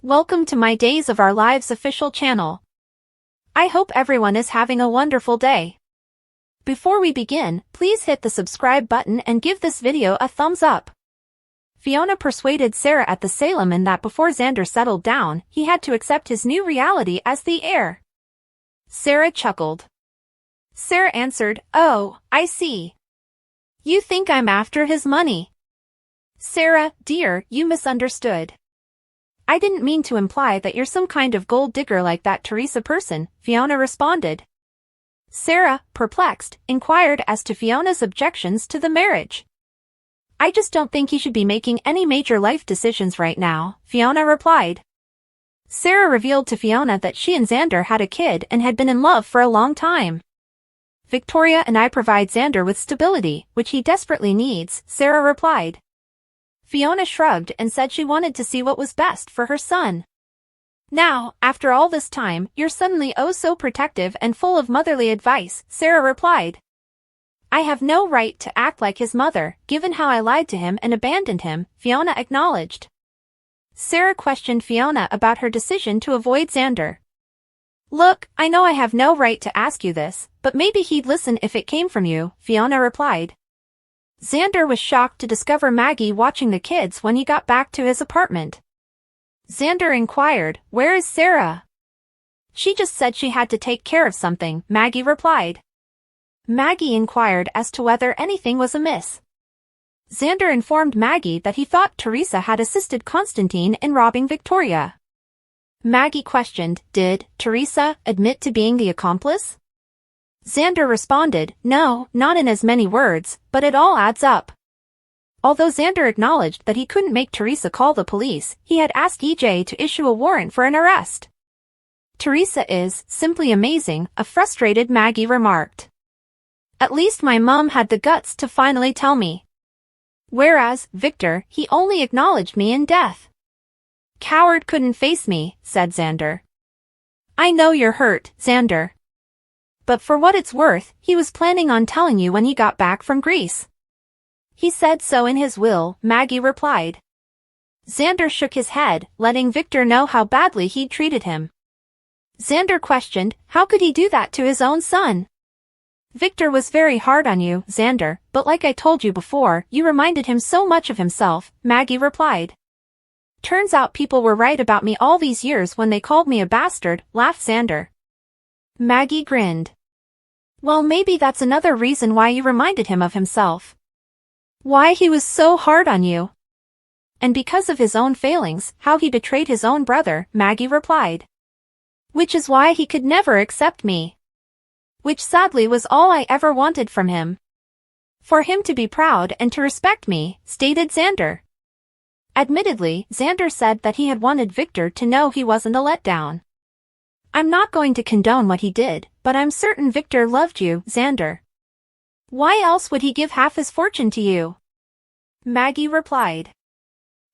Welcome to my Days of Our Lives official channel. I hope everyone is having a wonderful day. Before we begin, please hit the subscribe button and give this video a thumbs up. Fiona persuaded Sarah at the Salem Inn that before Xander settled down, he had to accept his new reality as the heir. Sarah chuckled. Sarah answered, "Oh, I see. You think I'm after his money." Sarah, dear, you misunderstood. I didn't mean to imply that you're some kind of gold digger like that Theresa person, Fiona responded. Sarah, perplexed, inquired as to Fiona's objections to the marriage. I just don't think he should be making any major life decisions right now, Fiona replied. Sarah revealed to Fiona that she and Xander had a kid and had been in love for a long time. Victoria and I provide Xander with stability, which he desperately needs, Sarah replied. Fiona shrugged and said she wanted to see what was best for her son. Now, after all this time, you're suddenly oh so protective and full of motherly advice, Sarah replied. I have no right to act like his mother, given how I lied to him and abandoned him, Fiona acknowledged. Sarah questioned Fiona about her decision to avoid Xander. Look, I know I have no right to ask you this, but maybe he'd listen if it came from you, Fiona replied. Xander was shocked to discover Maggie watching the kids when he got back to his apartment. Xander inquired, "Where is Sarah?" She just said she had to take care of something, Maggie replied. Maggie inquired as to whether anything was amiss. Xander informed Maggie that he thought Theresa had assisted Constantine in robbing Victoria. Maggie questioned, did Theresa admit to being the accomplice? Xander responded, no, not in as many words, but it all adds up. Although Xander acknowledged that he couldn't make Theresa call the police, he had asked EJ to issue a warrant for an arrest. Theresa is simply amazing, a frustrated Maggie remarked. At least my mom had the guts to finally tell me. Whereas, Victor, he only acknowledged me in death. Coward couldn't face me, said Xander. I know you're hurt, Xander. But for what it's worth, he was planning on telling you when he got back from Greece. He said so in his will, Maggie replied. Xander shook his head, letting Victor know how badly he'd treated him. Xander questioned, how could he do that to his own son? Victor was very hard on you, Xander, but like I told you before, you reminded him so much of himself, Maggie replied. Turns out people were right about me all these years when they called me a bastard, laughed Xander. Maggie grinned. Well, maybe that's another reason why you reminded him of himself. Why he was so hard on you. And because of his own failings, how he betrayed his own brother, Maggie replied. Which is why he could never accept me. Which sadly was all I ever wanted from him. For him to be proud and to respect me, stated Xander. Admittedly, Xander said that he had wanted Victor to know he wasn't a letdown. I'm not going to condone what he did, but I'm certain Victor loved you, Xander. Why else would he give half his fortune to you? Maggie replied.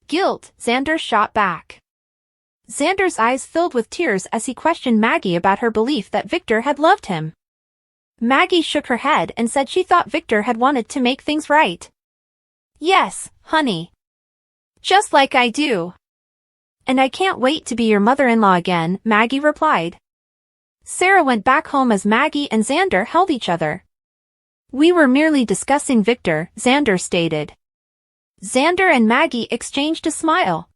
Guilt, Xander shot back. Xander's eyes filled with tears as he questioned Maggie about her belief that Victor had loved him. Maggie shook her head and said she thought Victor had wanted to make things right. Yes, honey. Just like I do. And I can't wait to be your mother-in-law again, Maggie replied. Sarah went back home as Maggie and Xander held each other. We were merely discussing Victor, Xander stated. Xander and Maggie exchanged a smile.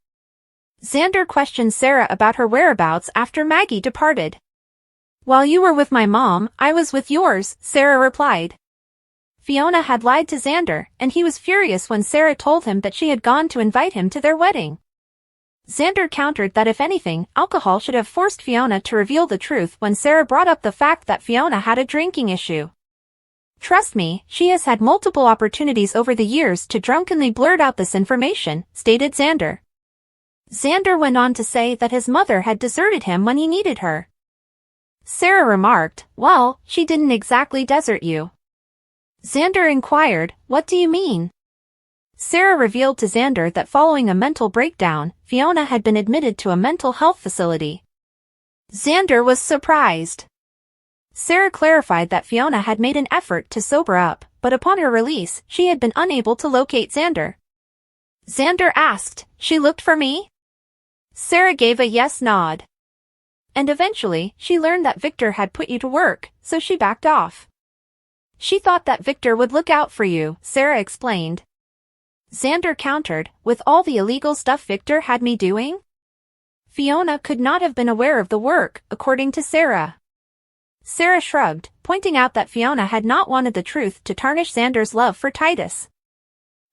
Xander questioned Sarah about her whereabouts after Maggie departed. While you were with my mom, I was with yours, Sarah replied. Fiona had lied to Xander, and he was furious when Sarah told him that she had gone to invite him to their wedding. Xander countered that if anything, alcohol should have forced Fiona to reveal the truth when Sarah brought up the fact that Fiona had a drinking issue. Trust me, she has had multiple opportunities over the years to drunkenly blurt out this information, stated Xander. Xander went on to say that his mother had deserted him when he needed her. Sarah remarked, well, she didn't exactly desert you. Xander inquired, what do you mean? Sarah revealed to Xander that following a mental breakdown, Fiona had been admitted to a mental health facility. Xander was surprised. Sarah clarified that Fiona had made an effort to sober up, but upon her release, she had been unable to locate Xander. Xander asked, she looked for me? Sarah gave a yes nod. And eventually, she learned that Victor had put you to work, so she backed off. She thought that Victor would look out for you, Sarah explained. Xander countered, with all the illegal stuff Victor had me doing? Fiona could not have been aware of the work, according to Sarah. Sarah shrugged, pointing out that Fiona had not wanted the truth to tarnish Xander's love for Titus.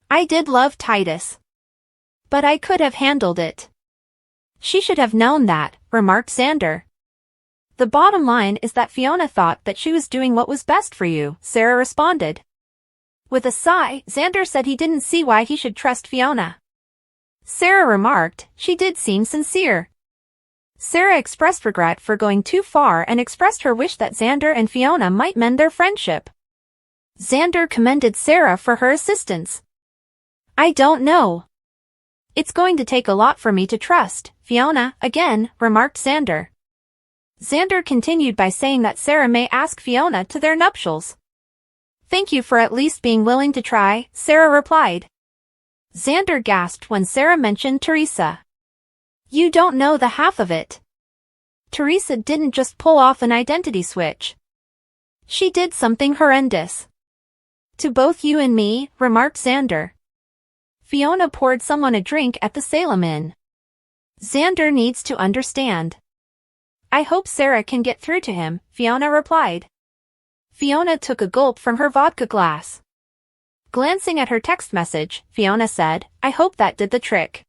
I did love Titus. But I could have handled it. She should have known that, remarked Xander. The bottom line is that Fiona thought that she was doing what was best for you, Sarah responded. With a sigh, Xander said he didn't see why he should trust Fiona. Sarah remarked, she did seem sincere. Sarah expressed regret for going too far and expressed her wish that Xander and Fiona might mend their friendship. Xander commended Sarah for her assistance. I don't know. It's going to take a lot for me to trust Fiona again, remarked Xander. Xander continued by saying that Sarah may ask Fiona to their nuptials. Thank you for at least being willing to try, Sarah replied. Xander gasped when Sarah mentioned Theresa. You don't know the half of it. Theresa didn't just pull off an identity switch. She did something horrendous. To both you and me, remarked Xander. Fiona poured someone a drink at the Salem Inn. Xander needs to understand. I hope Sarah can get through to him, Fiona replied. Fiona took a gulp from her vodka glass. Glancing at her text message, Fiona said, I hope that did the trick.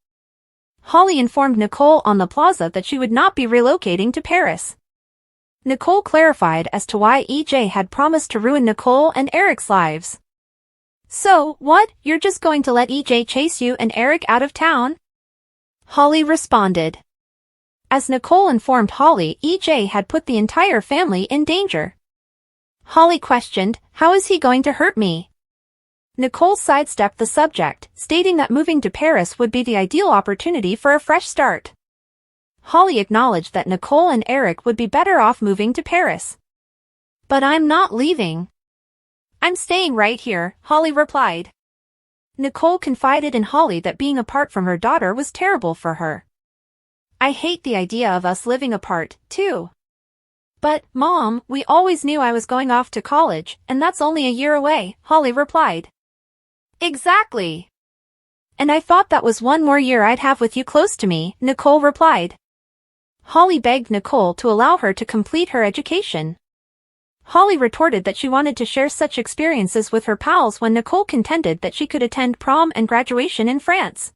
Holly informed Nicole on the plaza that she would not be relocating to Paris. Nicole clarified as to why EJ had promised to ruin Nicole and Eric's lives. So, what, you're just going to let EJ chase you and Eric out of town? Holly responded. As Nicole informed Holly, EJ had put the entire family in danger. Holly questioned, how is he going to hurt me? Nicole sidestepped the subject, stating that moving to Paris would be the ideal opportunity for a fresh start. Holly acknowledged that Nicole and Eric would be better off moving to Paris. But I'm not leaving. I'm staying right here, Holly replied. Nicole confided in Holly that being apart from her daughter was terrible for her. I hate the idea of us living apart, too. But, Mom, we always knew I was going off to college, and that's only a year away, Holly replied. Exactly. And I thought that was one more year I'd have with you close to me, Nicole replied. Holly begged Nicole to allow her to complete her education. Holly retorted that she wanted to share such experiences with her pals when Nicole contended that she could attend prom and graduation in France.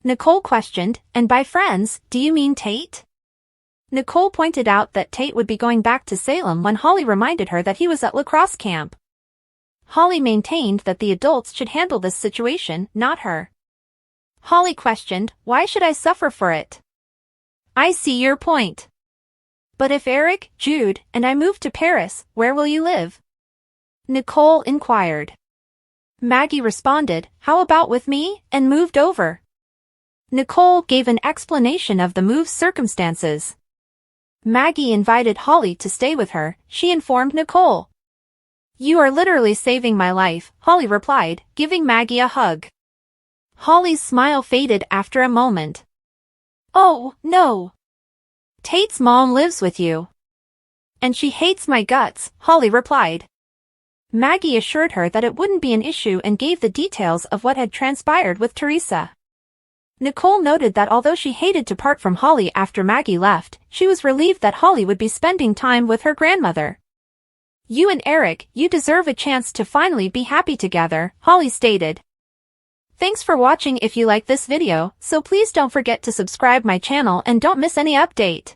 Nicole questioned, and by friends, do you mean Tate? Nicole pointed out that Tate would be going back to Salem when Holly reminded her that he was at lacrosse camp. Holly maintained that the adults should handle this situation, not her. Holly questioned, why should I suffer for it? I see your point. But if Eric, Jude, and I move to Paris, where will you live? Nicole inquired. Maggie responded, how about with me, and moved over. Nicole gave an explanation of the move's circumstances. Maggie invited Holly to stay with her, she informed Nicole. You are literally saving my life, Holly replied, giving Maggie a hug. Holly's smile faded after a moment. Oh, no. Tate's mom lives with you. And she hates my guts, Holly replied. Maggie assured her that it wouldn't be an issue and gave the details of what had transpired with Theresa. Nicole noted that although she hated to part from Holly after Maggie left, she was relieved that Holly would be spending time with her grandmother. You and Eric, you deserve a chance to finally be happy together, Holly stated. Thanks for watching. If you like this video, so please don't forget to subscribe my channel and don't miss any update.